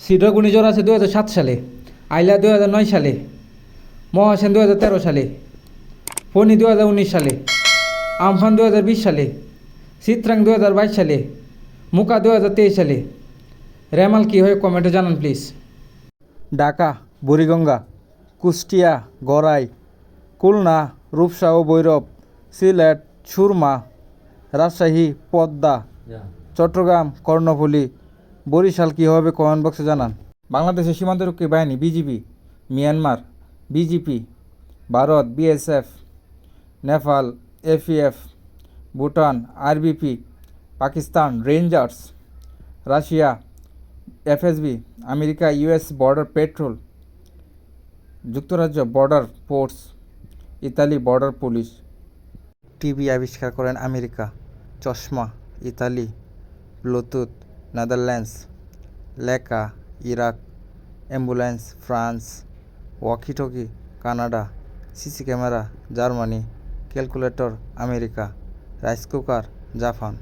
Cedar ঘূর্ণিঝড় আছে 2007 সালে, আইলা 2009 সালে, মহাসেন 2013 সালে, ফণী 2019 সালে, আমফান 2020 সালে, চিত্রাং 2022 সালে, মুকা 2023 সালে। রেমাল কী হয় কমেন্টে জানান প্লিজ। ঢাকা, বুড়িগঙ্গা, কুষ্টিয়া, গড়াই, খুলনা, রূপসা ও ভৈরব, সিলেট, সুরমা, রাজশাহী, পদ্মা, চট্টগ্রাম, কর্ণফুলী, বরিশাল কী হবে কমেন্ট বক্সে জানান। বাংলাদেশের সীমান্তরক্ষী বাহিনী BGB, Myanmar BGP, Bharat BSF, Nepal এফিএফ, Bhutan RBP, Pakistan rangers, Russia FSB, America US border patrol, যুক্তরাজ্য border force, Italy border police. TV আবিষ্কার করেন আমেরিকা, চশমা ইতালি, ব্লুটুথ নেদারল্যান্ডস, লেখা Iraq, ambulance France, walkie talkie Canada, CC camera Germany, calculator America, rice cooker Japan.